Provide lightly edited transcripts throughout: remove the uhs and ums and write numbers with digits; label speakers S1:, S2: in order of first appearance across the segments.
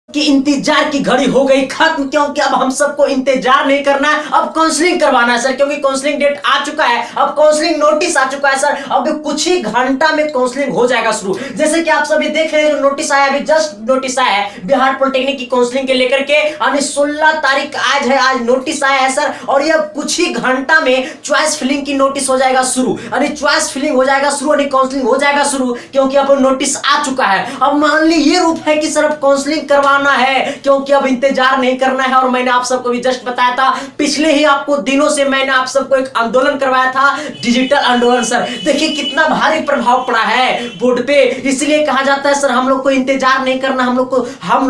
S1: कि इंतजार की घड़ी हो गई खत्म, क्योंकि अब हम सबको इंतजार नहीं करना है, अब काउंसलिंग करवाना है सर। क्योंकि काउंसलिंग डेट आ चुका है, अब काउंसलिंग नोटिस आ चुका है सर। अब कुछ ही घंटा में काउंसलिंग हो जाएगा शुरू। जैसे कि आप सभी देख रहे हैं, जो नोटिस आया, अभी जस्ट नोटिस आया है बिहार पॉलिटेक्निक की काउंसलिंग के लेकर के। 16 तारीख आज है, आज नोटिस आया है सर। और ये कुछ ही घंटा में चॉइस फिलिंग की नोटिस हो जाएगा शुरू, यानी चॉइस फिलिंग हो जाएगा शुरू, यानी काउंसलिंग हो जाएगा शुरू, क्योंकि अब नोटिस आ चुका है। अब मान ली ये रूप है कि सर अब काउंसलिंग करवाना है, क्योंकि अब इंतजार नहीं करना है। और मैंने आप सबको भी जस्ट बताया था, पिछले ही आपको दिनों से मैंने आप सबको एक आंदोलन करवाया था, डिजिटल आंदोलन सर। देखिए कितना भारी प्रभाव पड़ा है बोर्ड पे। इसलिए कहा जाता है सर हम लोग को इंतजार नहीं करना, हम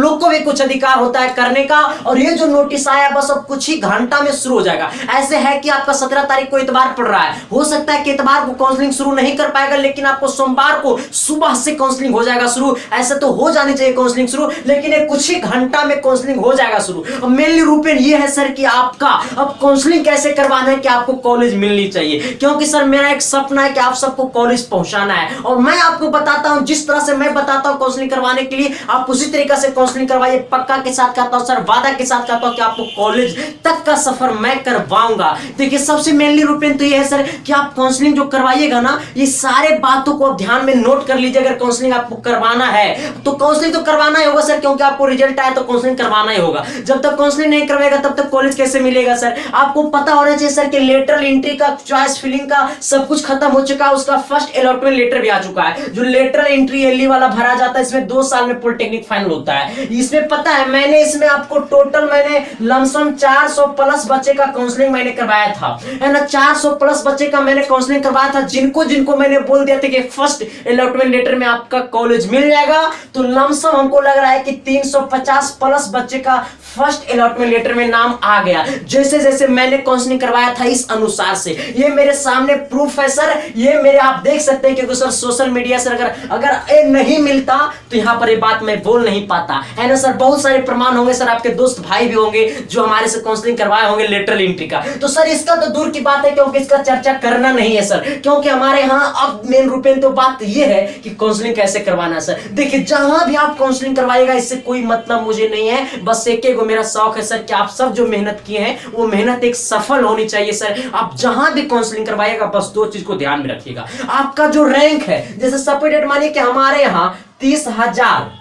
S1: लोग को भी कुछ अधिकार होता है करने का। और ये जो नोटिस आया बस अब कुछ ही घंटा में शुरू हो जाएगा। ऐसे है कि आपका 17 तारीख को इतवार पड़ रहा है, हो सकता है कि इतवार को काउंसलिंग शुरू नहीं कर पाएगा, लेकिन आपको सोमवार को सुबह से काउंसलिंग हो जाएगा शुरू। ऐसे तो हो जानी चाहिए काउंसलिंग शुरू, लेकिन ये कुछ ही घंटा में काउंसलिंग हो जाएगा शुरू। अब मेनली रूपेन ये है सर कि आपका अब काउंसलिंग कैसे करवाना है कि आपको कॉलेज मिलनी चाहिए, क्योंकि सर मेरा एक सपना है कि आप सबको कॉलेज पहुंचाना है। और मैं आपको बताता हूं, जिस तरह से मैं बताता हूं काउंसलिंग करवाने के लिए, आप उसी तरीके से काउंसलिंग करवाइए। पक्का के साथ कहता हूं सर, वादा के साथ कहता हूं कि आपको कॉलेज तक का सफर मैं करवाऊंगा। देखिए सबसे मेनली रूपेन तो ये है सर कि आप काउंसलिंग जो करवाइएगा ना, ये सारे बातों को आप ध्यान में नोट कर लीजिए। अगर काउंसलिंग आपको करवाना है तो काउंसलिंग तो करवाना ही होगा सर, क्योंकि आपको रिजल्ट आया तो काउंसलिंग करवाना ही होगा। जब तक काउंसलिंग नहीं करवाएगा तब तक कॉलेज कैसे मिलेगा सर। आपको पता होना चाहिए सर कि लेटरल एंट्री का, चॉइस फिलिंग का सब कुछ खत्म हो चुका है। उसका फर्स्ट अलॉटमेंट लेटर भी आ चुका है। जो लेटरल एंट्री एलई वाला भरा जाता है, इसमें 2 साल में पॉलिटेक्निक फाइनल होता है। इसमें पता है मैंने इसमें आपको टोटल मैंने लमसम 400 प्लस बच्चे का काउंसलिंग मैंने करवाया था, है ना। 400 प्लस बच्चे का मैंने काउंसलिंग करवाया था, जिनको मैंने बोल दिया था कि फर्स्ट अलॉटमेंट लेटर में आपका कॉलेज मिल जाएगा। तो लमसम हमको लग रहा है कि 350 प्लस बच्चे का फर्स्ट अलॉटमेंट लेटर में नाम आ गया, जैसे जैसे मैंने काउंसलिंग करवाया था इस अनुसार से। ये मेरे सामने प्रूफ है सर, ये मेरे आप देख सकते हैं। क्योंकि सर सोशल मीडिया सर अगर ये नहीं मिलता तो यहां पर ये बात मैं बोल नहीं पाता, है ना सर। बहुत सारे प्रमाण होंगे सर, आपके दोस्त भाई भी होंगे जो हमारे से काउंसलिंग करवाए होंगे लेटरल एंट्री का। तो सर इसका तो दूर की बात है, क्योंकि इसका चर्चा करना नहीं है सर, क्योंकि हमारे यहाँ अब मेन रूपेन तो बात ये है कि काउंसलिंग कैसे करवाना है सर। देखिए जहां भी आप काउंसलिंग करवाएगा, इससे कोई मतलब मुझे नहीं है, बस एक मेरा शौक है सर कि आप सब जो मेहनत किए हैं वो मेहनत एक सफल होनी चाहिए सर। आप जहां भी काउंसलिंग करवाइएगा बस 2 चीज को ध्यान में रखिएगा। आपका जो रैंक है, जैसे सपोर्टेड मानिए कि हमारे यहाँ 30,000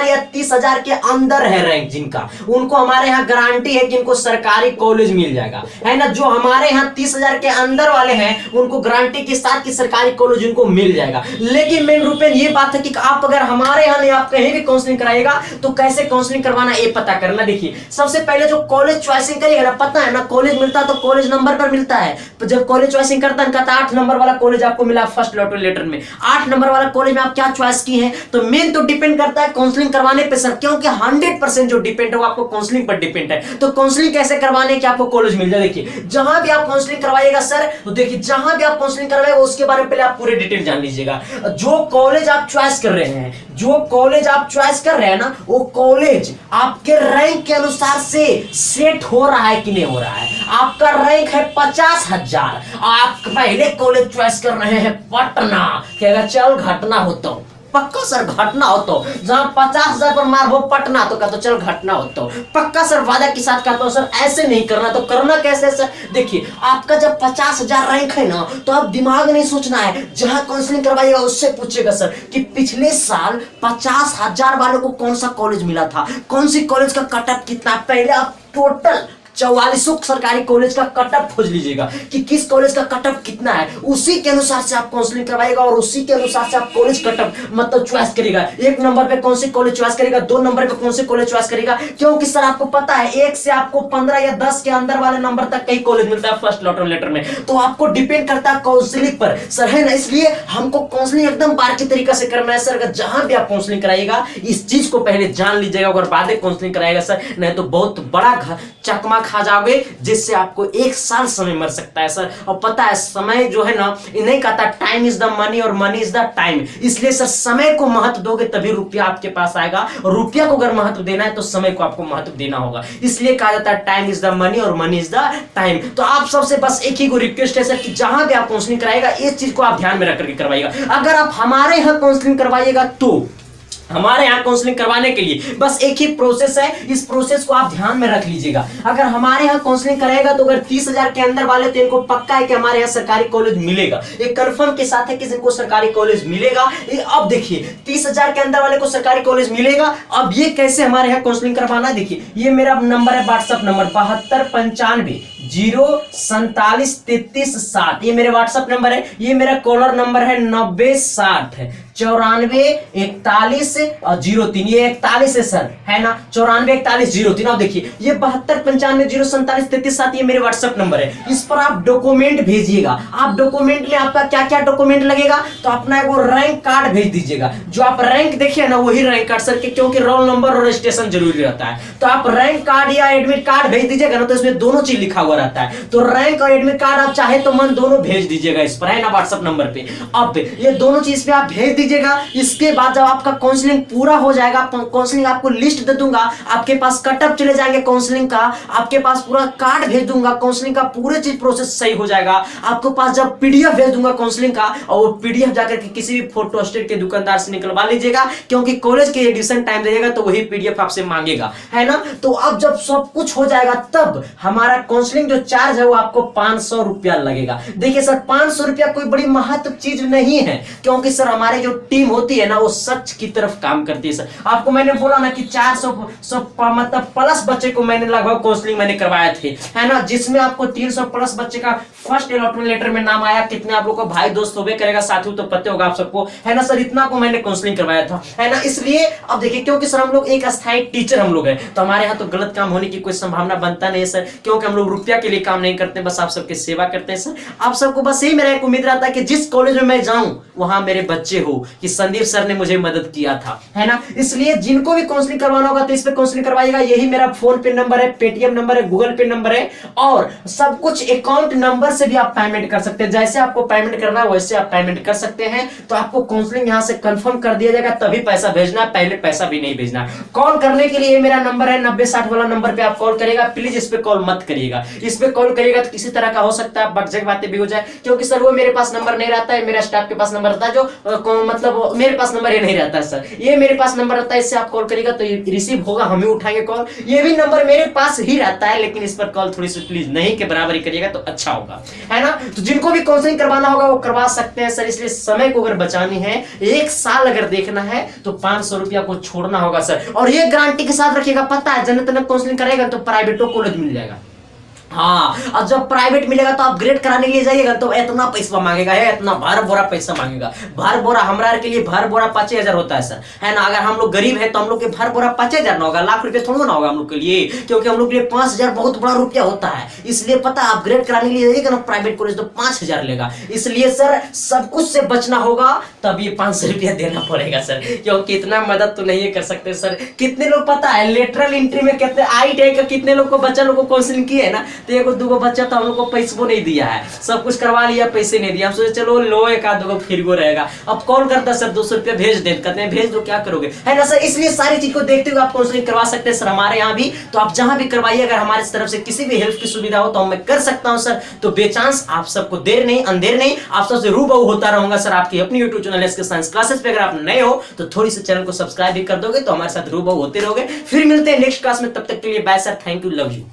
S1: या 30,000 के अंदर है रैंक जिनका, उनको हमारे यहाँ गारंटी है कि इनको सरकारी कॉलेज मिल जाएगा, है ना। जो हमारे यहाँ 30,000 के अंदर वाले हैं उनको गारंटी के साथ कि सरकारी कॉलेज उनको मिल जाएगा। लेकिन मेन रूपेन ये बात है कि आप अगर हमारे यहाँ नहीं, आप कहीं भी काउंसलिंग कराइएगा तो कैसे काउंसलिंग करवाना ये पता करना। देखिए सबसे पहले जो कॉलेज चॉइसिंग करिएगा ना, पता है ना कॉलेज मिलता है तो कॉलेज नंबर पर मिलता है। जब कॉलेज चॉइसिंग करता है, कहता 8 नंबर वाला कॉलेज आपको मिला फर्स्ट अलॉटमेंट लेटर में, 8 नंबर वाला कॉलेज में आप क्या चॉइस की है। तो मेन तो डिपेंड करता है काउंसलिंग करवाने पे सर, क्योंकि 100% जो डिपेंड है वो आपको काउंसलिंग पर डिपेंड है। तो काउंसलिंग कैसे करवाने कि आपको कॉलेज मिल जाए। देखिए जहां भी आप काउंसलिंग करवाइएगा सर, तो देखिए जहां भी आप काउंसलिंग करवाएगा उसके बारे में पहले आप पूरे डिटेल जान लीजिएगा। जो कॉलेज आप चॉइस कर रहे हैं, ना, वो कॉलेज आपके रैंक के अनुसार से सेट हो रहा है कि नहीं हो रहा है। आपका रैंक है 50,000, आप पहले कॉलेज चॉइस कर रहे हैं पटना, क्या चल घटना हो तो पक्का सर घटना हो तो, जहां 50,000 पर मार हो पटना तो कहते चल घटना हो तो पक्का सर, वादा के साथ कहता हूं सर ऐसे नहीं करना। तो करना कैसे सर, देखिए आपका जब 50,000 रैंक है ना, तो आप दिमाग नहीं सोचना है, जहां काउंसलिंग करवाइएगा उससे पूछेगा सर कि पिछले साल 50,000 वालों को कौन सा कॉलेज मिला था, कौन सी कॉलेज का कट ऑफ कितना। पहले आप टोटल 44 सरकारी कॉलेज का कट ऑफ खोज लीजिएगा कि किस कॉलेज का कट ऑफ कितना है, उसी के अनुसार से आप काउंसलिंग करवाएगा और उसी के अनुसार से आप कॉलेज कट ऑफ मतलब चॉइस करेगा। 1 नंबर पे कौन सी कॉलेज चॉइस करेगा, 2 नंबर पे कौन सी कॉलेज चॉइस करेगा, क्योंकि सर आपको पता है 1 से आपको 15 या 10 के अंदर वाले नंबर तक कई कॉलेज मिलता है फर्स्ट अलॉटमेंट लेटर में। तो आपको डिपेंड करता है काउंसलिंग पर सर, है ना। इसलिए हमको काउंसलिंग एकदम बारीकी तरीके से करना है सर। जहां भी आप काउंसलिंग कराइएगा इस चीज को पहले जान लीजिएगा, अगर बाद में काउंसलिंग कराएगा सर, नहीं तो बहुत बड़ा चकमा खा जाओगे, जिससे आपको 1 साल समय मर सकता है सर। और पता है समय जो है ना, नहीं कहता टाइम इज द मनी और मनी इज द टाइम। इसलिए सर समय को महत्व दोगे तभी रुपया आपके पास आएगा, और रुपया को अगर महत्व देना है तो समय को आपको महत्व देना होगा। इसलिए कहा जाता है टाइम इज द मनी और मनी इज द टाइम। तो आप सबसे बस एक ही को रिक्वेस्ट है सर कि जहां भी आप काउंसलिंग कराएगा इस चीज को आप ध्यान में रख करके करवाइएगा। अगर आप हमारे यहां काउंसलिंग करवाइएगा तो हमारे यहाँ काउंसलिंग करवाने के लिए बस एक ही प्रोसेस है, इस प्रोसेस को आप ध्यान में रख लीजिएगा। अगर हमारे यहाँ काउंसलिंग करेगा तो अगर 30,000 के अंदर वाले तो इनको पक्का है कि हमारे यहाँ सरकारी कॉलेज मिलेगा, एक कंफर्म के साथ है कि इनको सरकारी कॉलेज मिलेगा। अब देखिए 30,000 के अंदर वाले को सरकारी कॉलेज मिलेगा। अब ये कैसे हमारे यहाँ काउंसलिंग करवाना, देखिए ये मेरा नंबर है व्हाट्सएप नंबर 7295 0473360, ये मेरे व्हाट्सएप नंबर है। ये मेरा कॉलर नंबर है 9060 944103, ये 41 है सर, है ना, 944103। अब देखिए ये 7295 0473360 ये मेरे व्हाट्सएप नंबर है। इस पर आप डॉक्यूमेंट भेजिएगा। आप डॉक्यूमेंट में आपका क्या क्या डॉक्यूमेंट लगेगा, तो अपना वो रैंक कार्ड भेज दीजिएगा। जो आप रैंक देखिए ना वही रैंक कार्ड सर के, क्योंकि रोल नंबर और रजिस्ट्रेशन जरूरी रहता है। तो आप रैंक कार्ड या एडमिट कार्ड भेज दीजिएगा ना, तो इसमें दोनों चीज लिखा हुआ रहता है। तो रैंक और एडमिट कार्ड आप चाहे तो मन दोनों भेज दीजिएगा इस पर, है ना, व्हाट्सएप नंबर पे। अब ये दोनों चीज पे आप भेज दीजिएगा। इसके बाद जब आपका काउंसलिंग पूरा हो जाएगा, काउंसलिंग आपको लिस्ट दे दूंगा, आपके पास कटअप चले जाएंगे काउंसलिंग का, आपके पास पूरा कार्ड भेज दूंगा, काउंसलिंग का पूरे चीज प्रोसेस सही हो जाएगा। आपके पास जब पीडीएफ भेज दूंगा काउंसलिंग का, और वो पीडीएफ जाकर के किसी भी फोटो स्टेट के दुकानदार से निकलवा लीजिएगा, क्योंकि कॉलेज के एडिशन टाइम रहेगा तो वही पीडीएफ आपसे मांगेगा, है ना। तो अब जब सब कुछ हो जाएगा तब हमारा काउंसलिंग जो चार्ज है वो आपको 500 रुपया लगेगा। देखिए सर 500 रुपया कोई बड़ी महत्व चीज नहीं है, क्योंकि सर हमारे जो टीम होती है ना वो सच की तरफ काम करती है। सर आपको मैंने बोला ना कि 400 मतलब प्लस बच्चे को मैंने लगभग काउंसलिंग मैंने करवाए थे, है ना, जिसमें आपको 300 प्लस बच्चे का फर्स्ट अलॉटमेंट लेटर में नाम आया। कितने आप लोग को भाई दोस्त होबे करेगा, साथियों तो पता होगा आप सबको, है ना सर, इतना को मैंने काउंसलिंग करवाया था, है ना। इसलिए अब देखिए क्योंकि सर हम लोग एक अस्थायी टीचर हम लोग हैं, तो हमारे यहाँ तो गलत काम होने की कोई संभावना बनता नहीं है सर, क्योंकि हम लोग रुपया के लिए काम नहीं करते, बस आप सबकी सेवा करते हैं सर। आप सबको बस यही मेरा एक उम्मीद रहता है कि जिस कॉलेज में मैं जाऊं वहां मेरे बच्चे हो, कि संदीप सर ने मुझे मदद किया था, है ना। इसलिए जिनको भी काउंसलिंग करवाना होगा तो इस पे काउंसलिंग करवाइएगा। यही मेरा फोन पे नंबर है, पेटीएम नंबर है, गूगल पे नंबर है, और सब कुछ अकाउंट नंबर से भी आप पेमेंट कर सकते हैं। जैसे आपको पेमेंट करना है वैसे आप पेमेंट कर सकते हैं। तो आपको काउंसलिंग यहां से कंफर्म कर दिया जाएगा, तभी पैसा भेजना है, पहले पैसा भी नहीं भेजना। कॉल करने के लिए मेरा नंबर है 9060 वाला नंबर पे आप कॉल करिएगा। प्लीज इस पे कॉल मत करिएगा, इस पे कॉल करिएगा तो किसी तरह का हो सकता है बकझक बातें भी हो जाए, क्योंकि सर वो मेरे पास नंबर नहीं रहता है, मेरा स्टाफ के पास नंबर रहता है, जो मतलब मेरे पास नंबर ही नहीं रहता है सर, ये मेरे पास नंबर रहता है। इससे आप कॉल करिएगा तो रिसीव होगा, हम ही उठाएंगे कॉल। ये भी नंबर मेरे पास ही रहता है, लेकिन इस पर कॉल थोड़ी सी प्लीज नहीं के बराबर ही करिएगा तो अच्छा होगा, है ना। तो जिनको भी काउंसलिंग करवाना होगा वो करवा सकते हैं सर। इसलिए समय को अगर बचानी है, 1 साल अगर देखना है तो 500 रुपया को छोड़ना होगा सर। और ये गारंटी के साथ रखिएगा, पता है जन तन काउंसलिंग करेगा तो प्राइवेटो कॉलेज मिल जाएगा। हाँ, और जब प्राइवेट मिलेगा तो अपग्रेड कराने के लिए जाइएगा तो इतना पैसा मांगेगा, है इतना भर बोरा पैसा मांगेगा। भर बोरा हमरा के लिए भर बोरा 5,000 होता है सर, है ना। अगर हम लोग गरीब है तो हम लोग के भर बोरा 5,000 ना होगा, लाख रुपए थोड़ा ना होगा हम लोग के लिए, क्योंकि हम लोग के लिए 5,000 बहुत बड़ा रुपया होता है। इसलिए पता अपग्रेड कराने के लिए जाइएगा ना प्राइवेट कॉलेज तो 5,000 लेगा। इसलिए सर सब कुछ से बचना होगा, तब ये 500 रुपया देना पड़ेगा सर, क्योंकि इतना मदद तो नहीं कर सकते सर। कितने लोग पता है लेटरल एंट्री में कितने ITI का कितने लोग को बच्चा लोग को काउंसलिंग की है ना, तो एगो दूगो बच्चा तो हम लोग को पैसे नहीं दिया है, सब कुछ करवा लिया, पैसे नहीं दिया। हम सोचे चलो लो एक आध दो फिर वो रहेगा। अब कॉल करता सर 200 रुपया भेज दे, कहते हैं भेज दो क्या करोगे, है ना सर। इसलिए सारी चीज को देखते हुए आप काउंसलिंग करवा सकते हैं सर हमारे यहाँ भी। तो आप जहां भी करवाइए, अगर हमारे तरफ से किसी भी हेल्प की सुविधा हो तो मैं कर सकता हूं सर। तो बेचांस आप सबको देर नहीं अंधेर नहीं, आप सबसे रूबरू होता रहूंगा सर आपकी अपनी YouTube channel SK science classes पे। अगर आप नए हो तो थोड़ी सी चैनल को सब्सक्राइब भी कर दोगे तो हमारे साथ रूबरू होते रहोगे। फिर मिलते हैं नेक्स्ट क्लास में, तब तक के लिए bye sir, thank you, love you.